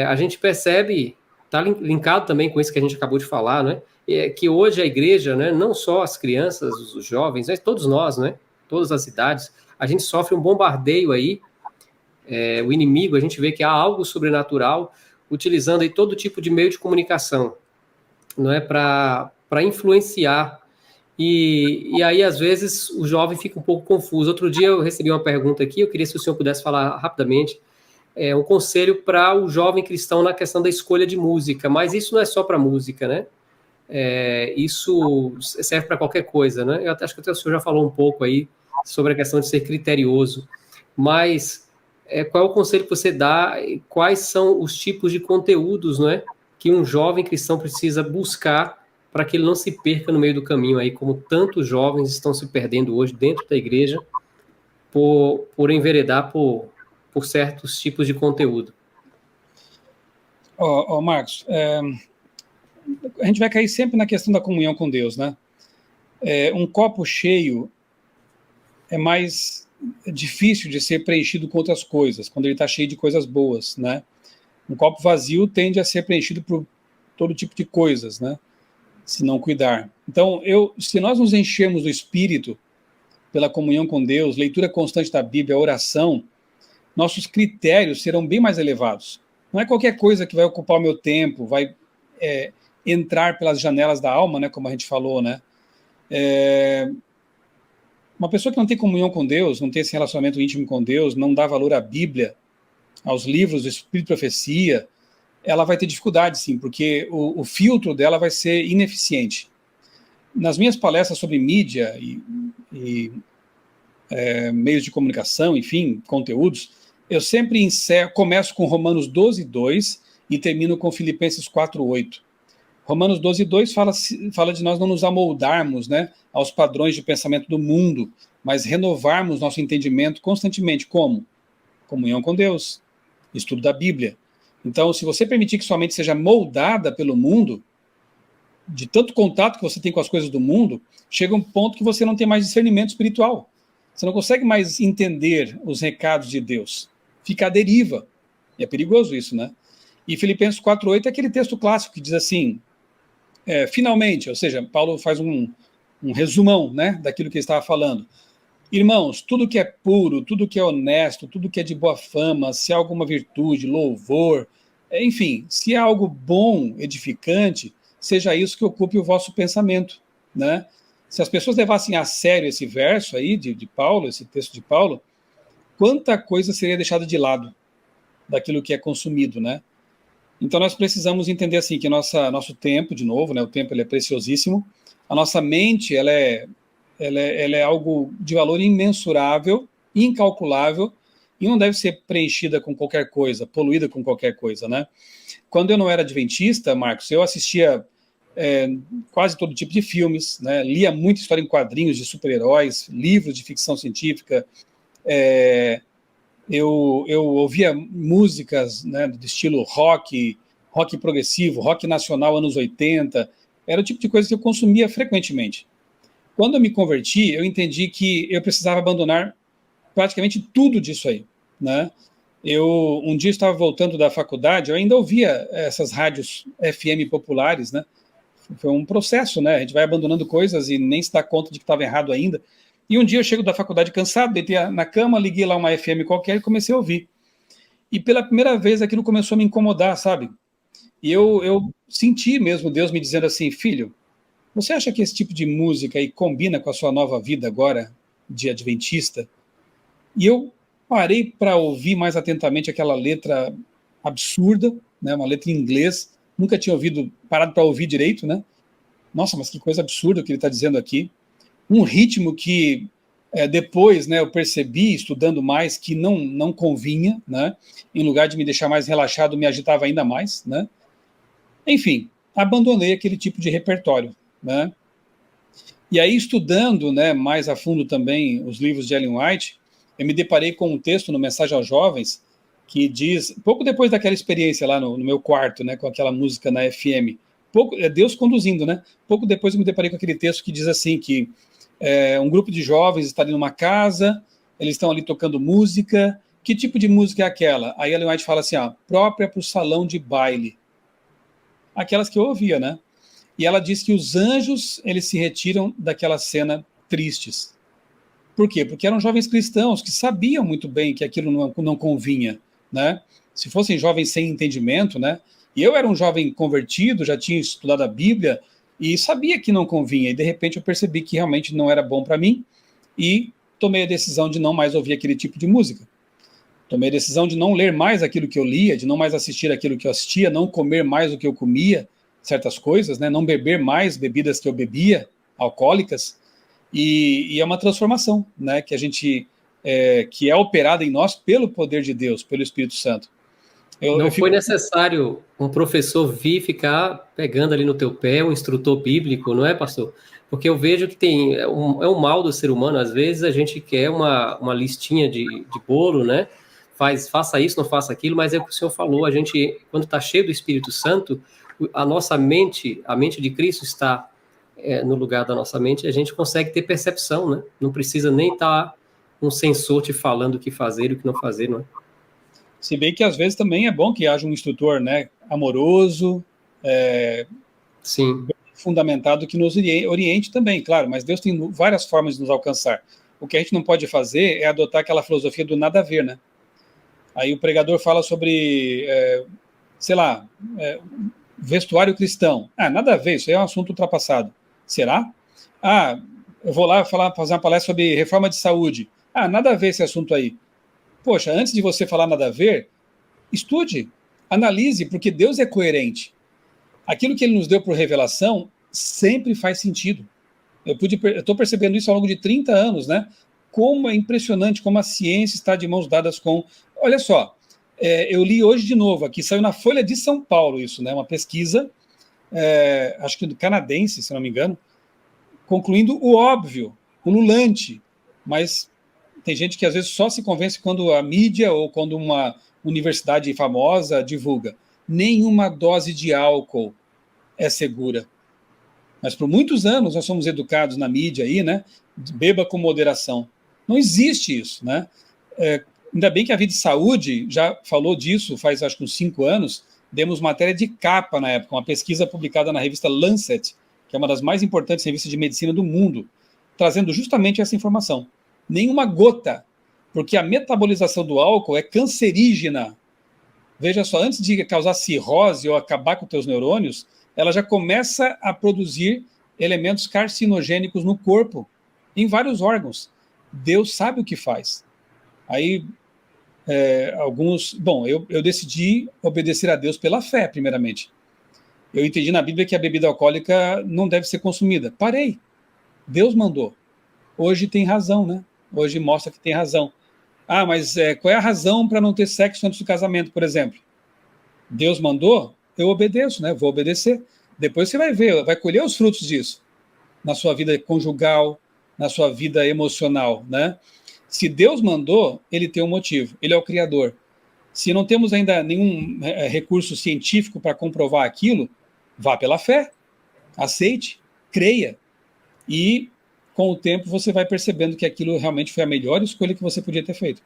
a gente percebe, está linkado também com isso que a gente acabou de falar, né? Que hoje a igreja, né, não só as crianças, os jovens, mas todos nós, né, todas as idades, a gente sofre um bombardeio aí, o inimigo, a gente vê que há algo sobrenatural utilizando aí todo tipo de meio de comunicação, não é, para influenciar. E aí, às vezes, o jovem fica um pouco confuso. Outro dia eu recebi uma pergunta aqui, eu queria se o senhor pudesse falar rapidamente, um conselho para o jovem cristão na questão da escolha de música, mas isso não é só para música, né? Isso serve para qualquer coisa, né? Eu acho que até o senhor já falou um pouco aí sobre a questão de ser criterioso, mas qual é o conselho que você dá? Quais são os tipos de conteúdos, né, que um jovem cristão precisa buscar para que ele não se perca no meio do caminho aí, como tantos jovens estão se perdendo hoje dentro da igreja por enveredar por certos tipos de conteúdo? Marcos, a gente vai cair sempre na questão da comunhão com Deus, né? Um copo cheio é mais difícil de ser preenchido com outras coisas, quando ele está cheio de coisas boas, né? Um copo vazio tende a ser preenchido por todo tipo de coisas, né? Se não cuidar. Então, se nós nos enchermos do Espírito, pela comunhão com Deus, leitura constante da Bíblia, oração, nossos critérios serão bem mais elevados. Não é qualquer coisa que vai ocupar o meu tempo, vai entrar pelas janelas da alma, né, como a gente falou, né? Uma pessoa que não tem comunhão com Deus, não tem esse relacionamento íntimo com Deus, não dá valor à Bíblia, aos livros do Espírito e Profecia, ela vai ter dificuldade, sim, porque o filtro dela vai ser ineficiente. Nas minhas palestras sobre mídia e meios de comunicação, enfim, conteúdos, eu sempre começo com Romanos 12:2 e termino com Filipenses 4:8. Romanos 12:2 fala de nós não nos amoldarmos, né, aos padrões de pensamento do mundo, mas renovarmos nosso entendimento constantemente. Como? Comunhão com Deus, estudo da Bíblia. Então, se você permitir que sua mente seja moldada pelo mundo, de tanto contato que você tem com as coisas do mundo, chega um ponto que você não tem mais discernimento espiritual. Você não consegue mais entender os recados de Deus. Fica à deriva. E é perigoso isso, né? E Filipenses 4:8 é aquele texto clássico que diz assim, finalmente, ou seja, Paulo faz um resumão, né, daquilo que ele estava falando. Irmãos, tudo que é puro, tudo que é honesto, tudo que é de boa fama, se há alguma virtude, louvor, enfim, se há algo bom, edificante, seja isso que ocupe o vosso pensamento, né? Se as pessoas levassem a sério esse verso aí de Paulo, esse texto de Paulo, quanta coisa seria deixada de lado daquilo que é consumido, né? Então nós precisamos entender assim que nosso tempo, de novo, né? O tempo ele é preciosíssimo. A nossa mente ela é algo de valor imensurável, incalculável, e não deve ser preenchida com qualquer coisa, poluída com qualquer coisa, né? Quando eu não era adventista, Marcos, eu assistia quase todo tipo de filmes, né? Lia muita história em quadrinhos de super-heróis, livros de ficção científica, eu ouvia músicas, né, do estilo rock progressivo, rock nacional anos 80, era o tipo de coisa que eu consumia frequentemente. Quando eu me converti, eu entendi que eu precisava abandonar praticamente tudo disso aí, né? Um dia estava voltando da faculdade, eu ainda ouvia essas rádios FM populares, né? Foi um processo, né? A gente vai abandonando coisas e nem se dá conta de que estava errado ainda. E um dia eu chego da faculdade cansado, deitei na cama, liguei lá uma FM qualquer e comecei a ouvir. E pela primeira vez aquilo começou a me incomodar, sabe? E eu senti mesmo Deus me dizendo assim, filho, você acha que esse tipo de música aí combina com a sua nova vida agora, de adventista? E eu parei para ouvir mais atentamente aquela letra absurda, né, uma letra em inglês, nunca tinha parado para ouvir direito, né? Nossa, mas que coisa absurda que ele está dizendo aqui. Um ritmo que depois, né, eu percebi, estudando mais, que não convinha, né? Em lugar de me deixar mais relaxado, me agitava ainda mais, né? Enfim, abandonei aquele tipo de repertório, né? E aí, estudando, né, mais a fundo também os livros de Ellen White, eu me deparei com um texto no Mensagem aos Jovens que diz, pouco depois daquela experiência lá no meu quarto, né, com aquela música na FM, Deus conduzindo, né? Pouco depois eu me deparei com aquele texto que diz assim, que um grupo de jovens está ali numa casa, eles estão ali tocando música, que tipo de música é aquela? Aí Ellen White fala assim, ó, própria para o salão de baile. Aquelas que eu ouvia, né? E ela diz que os anjos, eles se retiram daquela cena tristes. Por quê? Porque eram jovens cristãos que sabiam muito bem que aquilo não convinha, né? Se fossem jovens sem entendimento, né? E eu era um jovem convertido, já tinha estudado a Bíblia e sabia que não convinha. E de repente eu percebi que realmente não era bom para mim e tomei a decisão de não mais ouvir aquele tipo de música. Tomei a decisão de não ler mais aquilo que eu lia, de não mais assistir aquilo que eu assistia, não comer mais o que eu comia, certas coisas, né? Não beber mais bebidas que eu bebia, alcoólicas. E é uma transformação, né, que a gente que é operada em nós pelo poder de Deus, pelo Espírito Santo. Não foi necessário um professor vir ficar pegando ali no teu pé, um instrutor bíblico, não é, pastor? Porque eu vejo que é um mal do ser humano, às vezes a gente quer uma listinha de bolo, né? Faça isso, não faça aquilo, mas é o que o senhor falou, a gente, quando está cheio do Espírito Santo, a nossa mente, a mente de Cristo está no lugar da nossa mente, a gente consegue ter percepção, né? Não precisa nem estar um sensor te falando o que fazer e o que não fazer, não é? Se bem que às vezes também é bom que haja um instrutor, né, amoroso, Sim. fundamentado, que nos oriente também, claro, mas Deus tem várias formas de nos alcançar. O que a gente não pode fazer é adotar aquela filosofia do nada a ver, né? Aí o pregador fala sobre, sei lá, vestuário cristão. Ah, nada a ver, isso aí é um assunto ultrapassado. Será? Ah, eu vou lá fazer uma palestra sobre reforma de saúde. Ah, nada a ver esse assunto aí. Poxa, antes de você falar nada a ver, estude, analise, porque Deus é coerente. Aquilo que ele nos deu por revelação sempre faz sentido. Eu estou percebendo isso ao longo de 30 anos, né? Como é impressionante como a ciência está de mãos dadas com... Olha só, eu li hoje de novo aqui, saiu na Folha de São Paulo isso, né? Uma pesquisa, acho que canadense, se não me engano, concluindo o óbvio, o ululante, mas tem gente que às vezes só se convence quando a mídia ou quando uma universidade famosa divulga. Nenhuma dose de álcool é segura. Mas por muitos anos nós somos educados na mídia aí, né? Beba com moderação. Não existe isso, né? Ainda bem que a Vida e Saúde já falou disso faz acho que uns 5 anos. Demos matéria de capa na época, uma pesquisa publicada na revista Lancet, que é uma das mais importantes revistas de medicina do mundo, trazendo justamente essa informação. Nenhuma gota, porque a metabolização do álcool é cancerígena. Veja só, antes de causar cirrose ou acabar com os teus neurônios, ela já começa a produzir elementos carcinogênicos no corpo, em vários órgãos. Deus sabe o que faz. Aí, Bom, eu decidi obedecer a Deus pela fé, primeiramente. Eu entendi na Bíblia que a bebida alcoólica não deve ser consumida. Parei. Deus mandou. Hoje tem razão, né? Hoje mostra que tem razão. Ah, mas qual é a razão para não ter sexo antes do casamento, por exemplo? Deus mandou, eu obedeço, né? Vou obedecer. Depois você vai ver, vai colher os frutos disso. Na sua vida conjugal, na sua vida emocional, né? Se Deus mandou, ele tem um motivo. Ele é o Criador. Se não temos ainda nenhum recurso científico para comprovar aquilo, vá pela fé. Aceite, creia. E com o tempo você vai percebendo que aquilo realmente foi a melhor escolha que você podia ter feito.